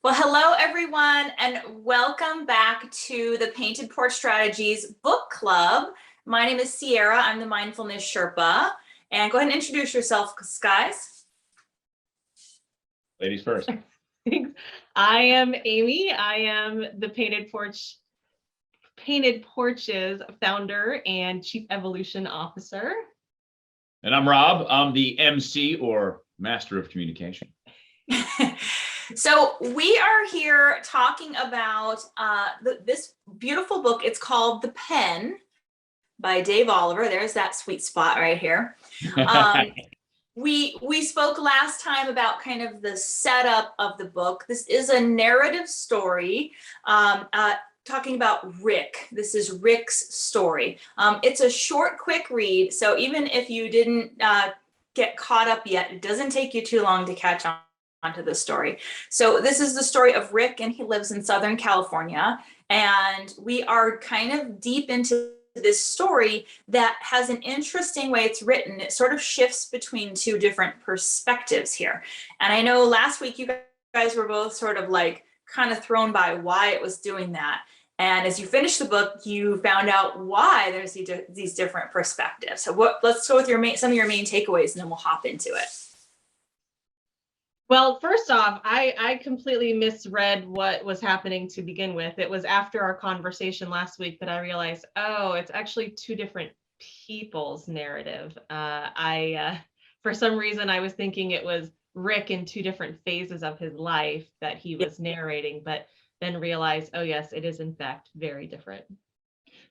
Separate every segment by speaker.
Speaker 1: Well, hello everyone, and welcome back to the Painted Porch Strategies Book Club. My name is Sierra. I'm the Mindfulness Sherpa. And go ahead and introduce yourself, guys.
Speaker 2: Ladies first.
Speaker 3: Thanks. I am Amy. I am the Painted Porches founder and chief evolution officer.
Speaker 2: And I'm Rob. I'm the MC, or Master of Communication.
Speaker 1: So we are here talking about this beautiful book. It's called The Pen by Dave Oliver. There's that sweet spot right here. We spoke last time about kind of the setup of the book. This is a narrative story talking about Rick. This is Rick's story. It's a short, quick read. So even if you didn't get caught up yet, it doesn't take you too long to catch on onto the story. So this is the story of Rick, and he lives in Southern California. And we are kind of deep into this story that has an interesting way it's written. It sort of shifts between two different perspectives here. And I know last week you guys were both sort of like kind of thrown by why it was doing that. And as you finish the book, you found out why there's these different perspectives. So let's go with some of your main takeaways, and then we'll hop into it.
Speaker 3: Well, first off, I completely misread what was happening to begin with. It was after our conversation last week that I realized, oh, it's actually two different people's narrative. For some reason, I was thinking it was Rick in two different phases of his life that he was narrating, but then realized, oh yes, it is in fact very different.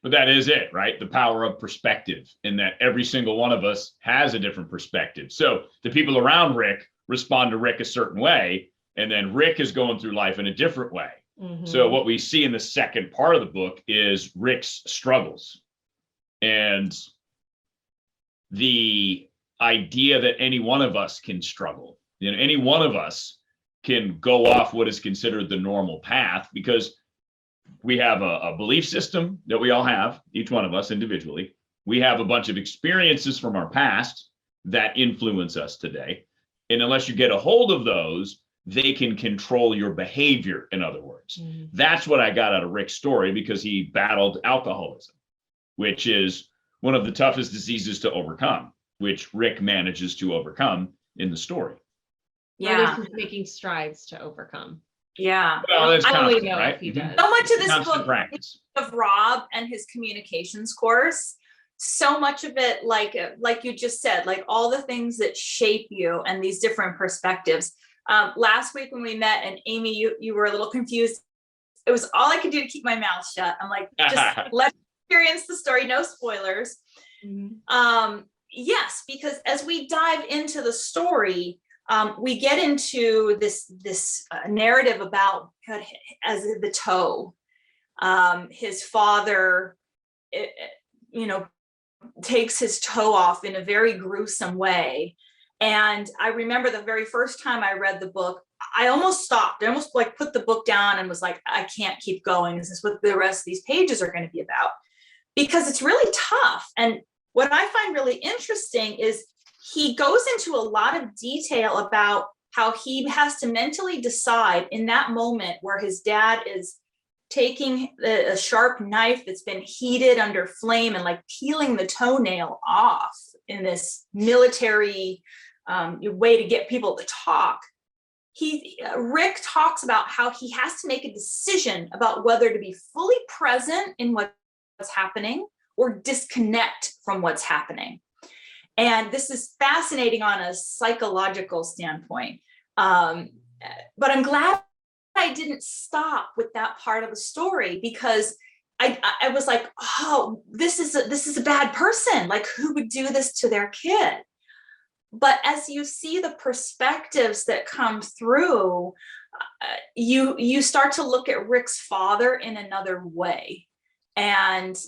Speaker 2: But that is it, right? The power of perspective, in that every single one of us has a different perspective. So the people around Rick respond to Rick a certain way, and then Rick is going through life in a different way. Mm-hmm. So what we see in the second part of the book is Rick's struggles, and the idea that any one of us can struggle. You know, any one of us can go off what is considered the normal path, because we have a belief system that we all have, each one of us individually. We have a bunch of experiences from our past that influence us today. And unless you get a hold of those, they can control your behavior, in other words. Mm-hmm. That's what I got out of Rick's story, because he battled alcoholism, which is one of the toughest diseases to overcome, which Rick manages to overcome in the story.
Speaker 3: Yeah. He's making strides to overcome.
Speaker 1: Yeah.
Speaker 2: Well, that's
Speaker 3: I only
Speaker 2: constant,
Speaker 3: know
Speaker 2: right?
Speaker 3: if he does.
Speaker 1: So much of this
Speaker 2: Constant
Speaker 1: book
Speaker 2: practice.
Speaker 1: Of Rob and his communications course. So much of it, like you just said, like all the things that shape you and these different perspectives. Last week when we met, and Amy, you were a little confused. It was all I could do to keep my mouth shut. I'm like, just let's experience the story, no spoilers. Mm-hmm. Yes, because as we dive into the story, we get into this narrative about as the toe. His father, takes his toe off in a very gruesome way. And I remember the very first time I read the book, I almost stopped. I almost like put the book down and was like, I can't keep going. Is this what the rest of these pages are going to be about? Because it's really tough. And what I find really interesting is he goes into a lot of detail about how he has to mentally decide in that moment where his dad is taking a sharp knife that's been heated under flame and like peeling the toenail off in this military way to get people to talk. Rick talks about how he has to make a decision about whether to be fully present in what's happening or disconnect from what's happening. And this is fascinating on a psychological standpoint. But I'm glad I didn't stop with that part of the story, because I was like, oh, this is a bad person. Like, who would do this to their kid? But as you see the perspectives that come through, you start to look at Rick's father in another way. And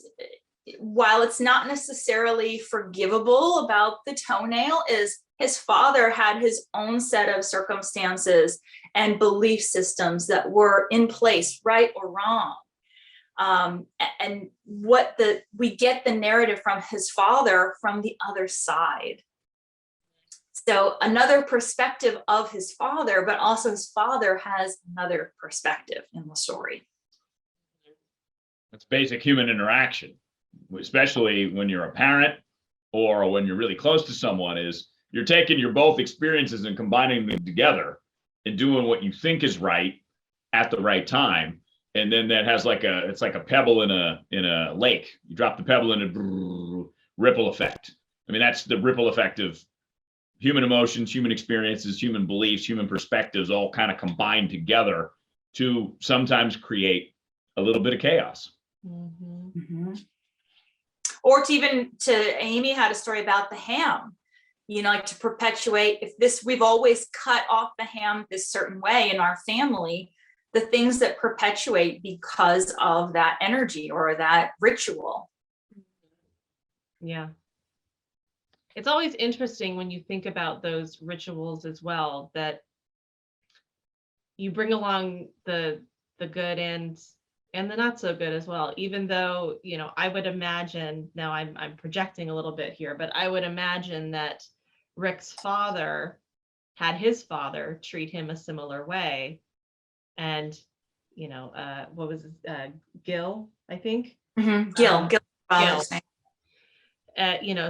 Speaker 1: while it's not necessarily forgivable about the toenail, is his father had his own set of circumstances and belief systems that were in place, right or wrong. And we get the narrative from his father from the other side. So another perspective of his father, but also his father has another perspective in the story.
Speaker 2: That's basic human interaction, especially when you're a parent or when you're really close to someone, is you're taking your both experiences and combining them together and doing what you think is right at the right time. And then that has it's like a pebble in a lake. You drop the pebble in a ripple effect. I mean, that's the ripple effect of human emotions, human experiences, human beliefs, human perspectives, all kind of combined together to sometimes create a little bit of chaos.
Speaker 1: Or Amy had a story about the ham, like to perpetuate, if this, we've always cut off the ham this certain way in our family, the things that perpetuate because of that energy or that ritual.
Speaker 3: Yeah. It's always interesting when you think about those rituals as well, that you bring along the good and the not so good as well, even though, I would imagine, now I'm projecting a little bit here, but I would imagine that Rick's father had his father treat him a similar way. And, what was Gil, I think?
Speaker 1: Gil.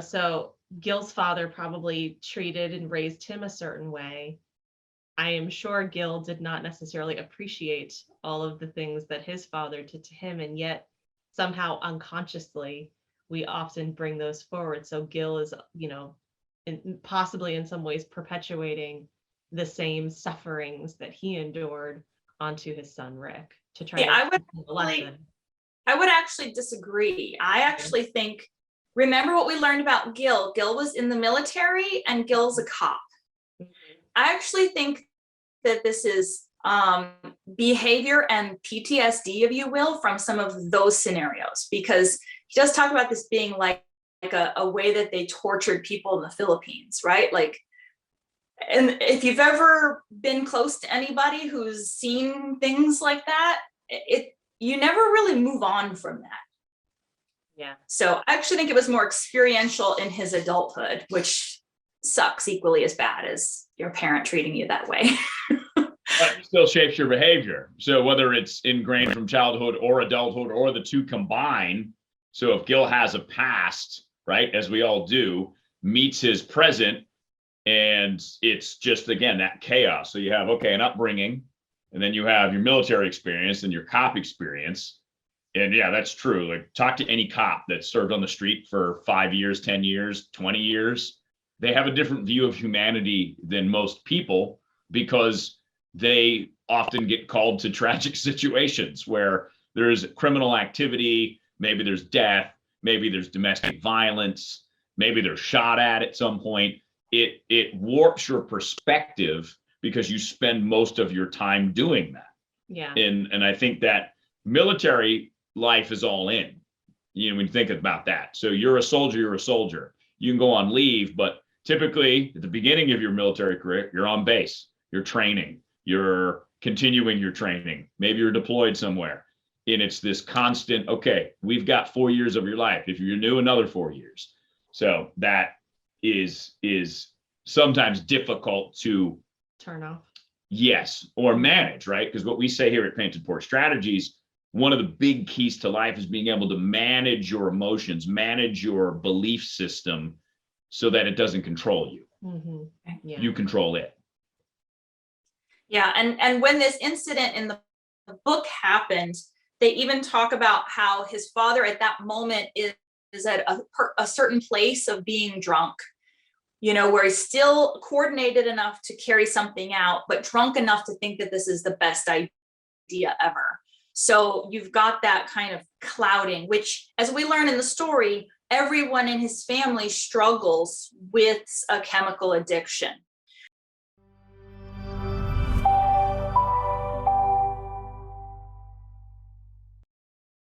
Speaker 3: So Gil's father probably treated and raised him a certain way. I am sure Gil did not necessarily appreciate all of the things that his father did to him, and yet somehow unconsciously we often bring those forward. So Gil is, possibly in some ways perpetuating the same sufferings that he endured onto his son Rick to try to
Speaker 1: I would actually disagree. I actually think, remember what we learned about Gil? Gil was in the military and Gil's a cop. I actually think that this is behavior and PTSD, if you will, from some of those scenarios, because he does talk about this being like a way that they tortured people in the Philippines, right? And if you've ever been close to anybody who's seen things like that, you never really move on from that.
Speaker 3: Yeah.
Speaker 1: So I actually think it was more experiential in his adulthood, which sucks equally as bad as your parent treating you that way.
Speaker 2: But it still shapes your behavior. So whether it's ingrained from childhood or adulthood or the two combine. So if Gil has a past, right, as we all do, meets his present, and it's just, again, that chaos. So you have, an upbringing, and then you have your military experience and your cop experience. And yeah, that's true. Like, talk to any cop that served on the street for 5 years, 10 years, 20 years. They have a different view of humanity than most people, because they often get called to tragic situations where there's criminal activity, maybe there's death, maybe there's domestic violence, maybe they're shot at some point. It warps your perspective because you spend most of your time doing that.
Speaker 3: Yeah.
Speaker 2: And I think that military life is all in, when you think about that. So you're a soldier. You can go on leave, but typically at the beginning of your military career, you're on base, you're training, you're continuing your training, maybe you're deployed somewhere. And it's this constant, we've got 4 years of your life. If you're new, another 4 years. So that is sometimes difficult to
Speaker 3: turn off.
Speaker 2: Yes, or manage, right? Because what we say here at Painted Porch Strategies, one of the big keys to life is being able to manage your emotions, manage your belief system so that it doesn't control you.
Speaker 3: Yeah.
Speaker 2: You control it.
Speaker 1: Yeah, and when this incident in the book happened, they even talk about how his father at that moment is at a certain place of being drunk, where he's still coordinated enough to carry something out, but drunk enough to think that this is the best idea ever. So you've got that kind of clouding, which, as we learn in the story, everyone in his family struggles with a chemical addiction.